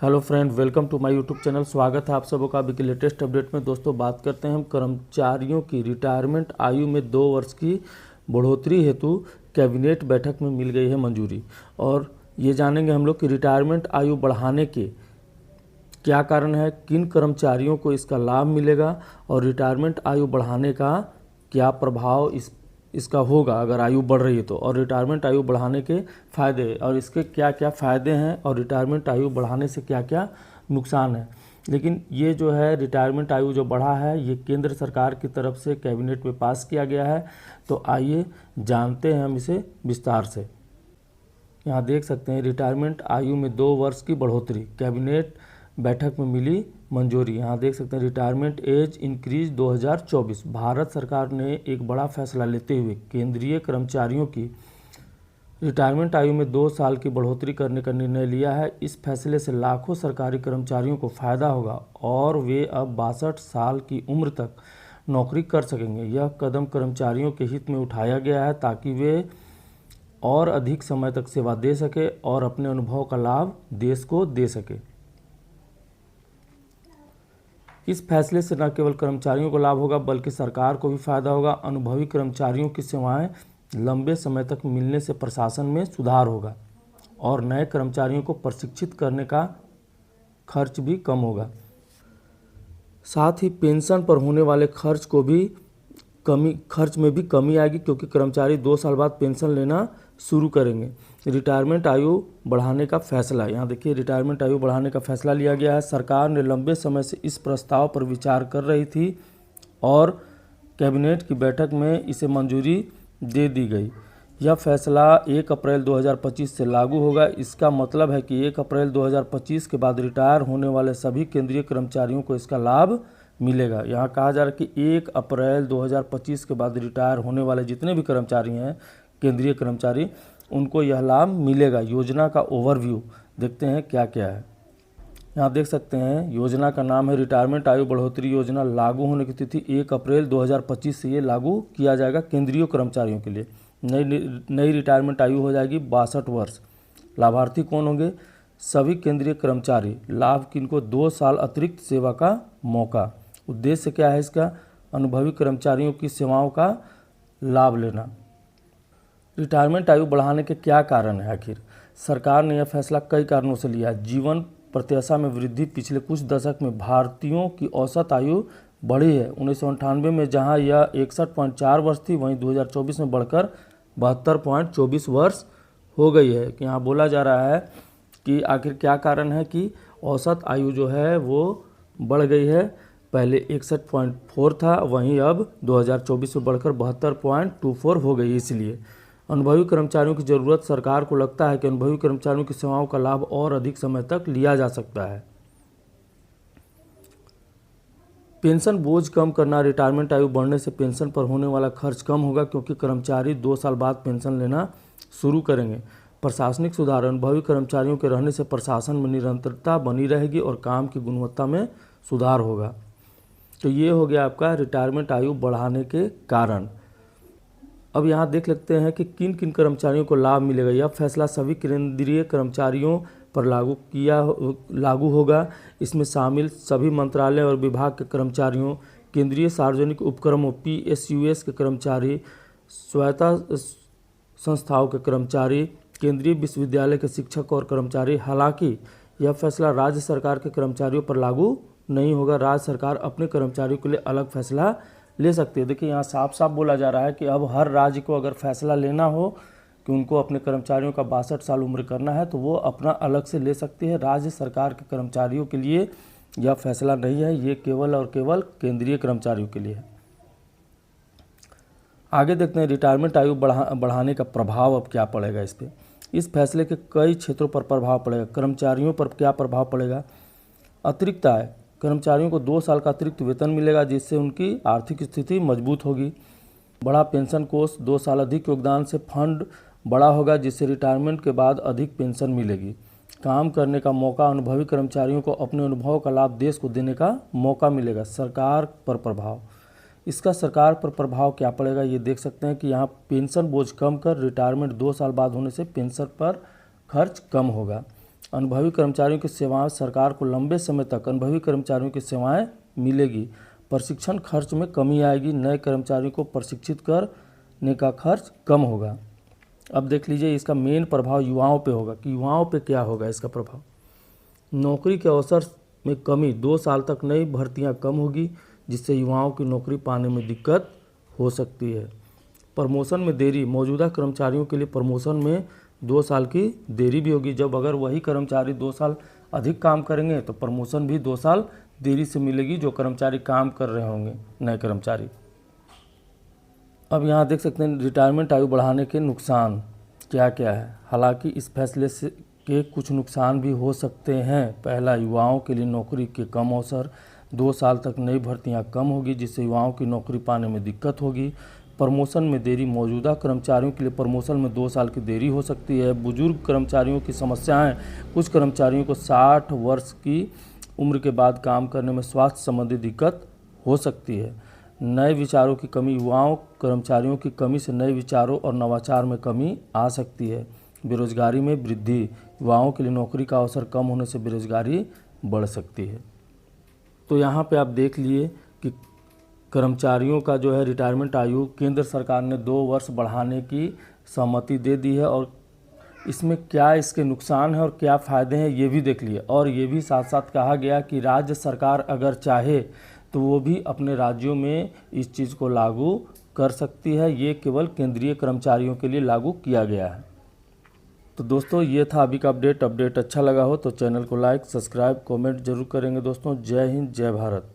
Hello friend, welcome to my YouTube channel. स्वागत है आप सबों का अभी के लेटेस्ट अपडेट में। दोस्तों, बात करते हैं हम कर्मचारियों की रिटायरमेंट आयु में 2 वर्ष की बढ़ोतरी हेतु कैबिनेट बैठक में मिल गई है मंजूरी। और ये जानेंगे हम लोग कि रिटायरमेंट आयु बढ़ाने के क्या कारण है, किन कर्मचारियों को इसका लाभ मिलेगा और रिटायरमेंट आयु बढ़ाने का क्या प्रभाव इसका होगा अगर आयु बढ़ रही है तो, और रिटायरमेंट आयु बढ़ाने के फ़ायदे और इसके क्या क्या फ़ायदे हैं और रिटायरमेंट आयु बढ़ाने से क्या क्या नुकसान है। लेकिन ये जो है रिटायरमेंट आयु जो बढ़ा है ये केंद्र सरकार की तरफ से कैबिनेट में पास किया गया है। तो आइए जानते हैं हम इसे विस्तार से। यहाँ देख सकते हैं रिटायरमेंट आयु में 2 वर्ष की बढ़ोतरी कैबिनेट बैठक में मिली मंजूरी। यहाँ देख सकते हैं रिटायरमेंट एज इंक्रीज 2024। भारत सरकार ने एक बड़ा फैसला लेते हुए केंद्रीय कर्मचारियों की रिटायरमेंट आयु में 2 साल की बढ़ोतरी करने का निर्णय लिया है। इस फैसले से लाखों सरकारी कर्मचारियों को फायदा होगा और वे अब 62 साल की उम्र तक नौकरी कर सकेंगे। यह कदम कर्मचारियों के हित में उठाया गया है ताकि वे और अधिक समय तक सेवा दे सके और अपने अनुभव का लाभ देश को दे सके। इस फैसले से न केवल कर्मचारियों को लाभ होगा बल्कि सरकार को भी फायदा होगा। अनुभवी कर्मचारियों की सेवाएं लंबे समय तक मिलने से प्रशासन में सुधार होगा और नए कर्मचारियों को प्रशिक्षित करने का खर्च भी कम होगा। साथ ही पेंशन पर होने वाले खर्च में भी कमी आएगी क्योंकि कर्मचारी 2 साल बाद पेंशन लेना शुरू करेंगे। रिटायरमेंट आयु बढ़ाने का फैसला, यहाँ देखिए रिटायरमेंट आयु बढ़ाने का फैसला लिया गया है। सरकार ने लंबे समय से इस प्रस्ताव पर विचार कर रही थी और कैबिनेट की बैठक में इसे मंजूरी दे दी गई। यह फैसला 1 अप्रैल 2025 से लागू होगा। इसका मतलब है कि 1 अप्रैल 2025 के बाद रिटायर होने वाले सभी केंद्रीय कर्मचारियों को इसका लाभ मिलेगा। यहाँ कहा जा रहा है कि 1 अप्रैल 2025 के बाद रिटायर होने वाले जितने भी कर्मचारी हैं केंद्रीय कर्मचारी, उनको यह लाभ मिलेगा। योजना का ओवरव्यू देखते हैं क्या क्या है। यहाँ देख सकते हैं योजना का नाम है रिटायरमेंट आयु बढ़ोतरी योजना। लागू होने की तिथि 1 अप्रैल 2025 से ये लागू किया जाएगा केंद्रीय कर्मचारियों के लिए। नई रिटायरमेंट आयु हो जाएगी 62 वर्ष। लाभार्थी कौन होंगे? सभी केंद्रीय कर्मचारी। लाभ किनको? 2 साल अतिरिक्त सेवा का मौका। उद्देश्य क्या है इसका? अनुभवी कर्मचारियों की सेवाओं का लाभ लेना। रिटायरमेंट आयु बढ़ाने के क्या कारण है? आखिर सरकार ने यह फैसला कई कारणों से लिया। जीवन प्रत्याशा में वृद्धि। पिछले कुछ दशक में भारतीयों की औसत आयु बढ़ी है। 1998 में जहां यह 61.4 वर्ष थी, वहीं 2024 में बढ़कर 72.24 वर्ष हो गई है। यहाँ बोला जा रहा है कि आखिर क्या कारण है कि औसत आयु जो है वो बढ़ गई है। पहले 61.4 था, वहीं अब 2024 में बढ़कर 72.24 हो गई। इसलिए अनुभवी कर्मचारियों की ज़रूरत। सरकार को लगता है कि अनुभवी कर्मचारियों की सेवाओं का लाभ और अधिक समय तक लिया जा सकता है। पेंशन बोझ कम करना। रिटायरमेंट आयु बढ़ने से पेंशन पर होने वाला खर्च कम होगा क्योंकि कर्मचारी 2 साल बाद पेंशन लेना शुरू करेंगे। प्रशासनिक सुधार। अनुभवी कर्मचारियों के रहने से प्रशासन में निरंतरता बनी रहेगी और काम की गुणवत्ता में सुधार होगा। तो ये हो गया आपका रिटायरमेंट आयु बढ़ाने के कारण। अब यहाँ देख लेते हैं कि किन किन कर्मचारियों को लाभ मिलेगा। यह फैसला सभी केंद्रीय कर्मचारियों पर लागू होगा। इसमें शामिल सभी मंत्रालय और विभाग के कर्मचारियों, केंद्रीय सार्वजनिक उपक्रमों PSUs के कर्मचारी, स्वायत्ता संस्थाओं के कर्मचारी, केंद्रीय विश्वविद्यालय के शिक्षक और कर्मचारी। हालांकि यह फैसला राज्य सरकार के कर्मचारियों पर लागू नहीं होगा। राज्य सरकार अपने कर्मचारियों के लिए अलग फैसला ले सकती है। देखिए यहाँ साफ साफ बोला जा रहा है कि अब हर राज्य को अगर फैसला लेना हो कि उनको अपने कर्मचारियों का 62 साल उम्र करना है तो वो अपना अलग से ले सकती है। राज्य सरकार के कर्मचारियों के लिए यह फैसला नहीं है, ये केवल और केवल केंद्रीय कर्मचारियों के लिए है। आगे देखते हैं रिटायरमेंट आयु बढ़ाने का प्रभाव अब क्या पड़ेगा इस पर। इस फैसले के कई क्षेत्रों पर प्रभाव पड़ेगा। कर्मचारियों पर क्या प्रभाव पड़ेगा? अतिरिक्त आय। कर्मचारियों को 2 साल का अतिरिक्त वेतन मिलेगा जिससे उनकी आर्थिक स्थिति मजबूत होगी। बड़ा पेंशन कोष। 2 साल अधिक योगदान से फंड बड़ा होगा जिससे रिटायरमेंट के बाद अधिक पेंशन मिलेगी। काम करने का मौका। अनुभवी कर्मचारियों को अपने अनुभव का लाभ देश को देने का मौका मिलेगा। सरकार पर प्रभाव। इसका सरकार पर प्रभाव क्या पड़ेगा ये देख सकते हैं कि यहाँ पेंशन बोझ कम कर रिटायरमेंट 2 साल बाद होने से पेंशन पर खर्च कम होगा। अनुभवी कर्मचारियों की सेवाएं सरकार को लंबे समय तक अनुभवी कर्मचारियों की सेवाएं मिलेगी। प्रशिक्षण खर्च में कमी आएगी, नए कर्मचारियों को प्रशिक्षित करने का खर्च कम होगा। अब देख लीजिए इसका मेन प्रभाव युवाओं पे होगा कि युवाओं पे क्या होगा इसका प्रभाव। नौकरी के अवसर में कमी, 2 साल तक नई भर्तियां कम होगी जिससे युवाओं की नौकरी पाने में दिक्कत हो सकती है। प्रमोशन में देरी, मौजूदा कर्मचारियों के लिए प्रमोशन में 2 साल की देरी भी होगी। जब अगर वही कर्मचारी 2 साल अधिक काम करेंगे तो प्रमोशन भी 2 साल देरी से मिलेगी जो कर्मचारी काम कर रहे होंगे, नए कर्मचारी। अब यहाँ देख सकते हैं रिटायरमेंट आयु बढ़ाने के नुकसान क्या क्या है। हालांकि इस फैसले से के कुछ नुकसान भी हो सकते हैं। पहला, युवाओं के लिए नौकरी के कम अवसर, 2 साल तक नई भर्तियां कम होगी जिससे युवाओं की नौकरी पाने में दिक्कत होगी। प्रमोशन में देरी, मौजूदा कर्मचारियों के लिए प्रमोशन में 2 साल की देरी हो सकती है। बुजुर्ग कर्मचारियों की समस्याएं, कुछ कर्मचारियों को 60 वर्ष की उम्र के बाद काम करने में स्वास्थ्य संबंधी दिक्कत हो सकती है। नए विचारों की कमी, युवाओं कर्मचारियों की कमी से नए विचारों और नवाचार में कमी आ सकती है। बेरोजगारी में वृद्धि, युवाओं के लिए नौकरी का अवसर कम होने से बेरोजगारी बढ़ सकती है। तो यहाँ पे आप देख लिए कि कर्मचारियों का जो है रिटायरमेंट आयु केंद्र सरकार ने 2 वर्ष बढ़ाने की सहमति दे दी है और इसमें क्या इसके नुकसान हैं और क्या फ़ायदे हैं ये भी देख लिए। और ये भी साथ साथ कहा गया कि राज्य सरकार अगर चाहे तो वो भी अपने राज्यों में इस चीज़ को लागू कर सकती है। ये केवल केंद्रीय कर्मचारियों के लिए लागू किया गया है। तो दोस्तों ये था अभी का अपडेट अच्छा लगा हो तो चैनल को लाइक, सब्सक्राइब, कमेंट जरूर करेंगे दोस्तों। जय हिंद, जय भारत।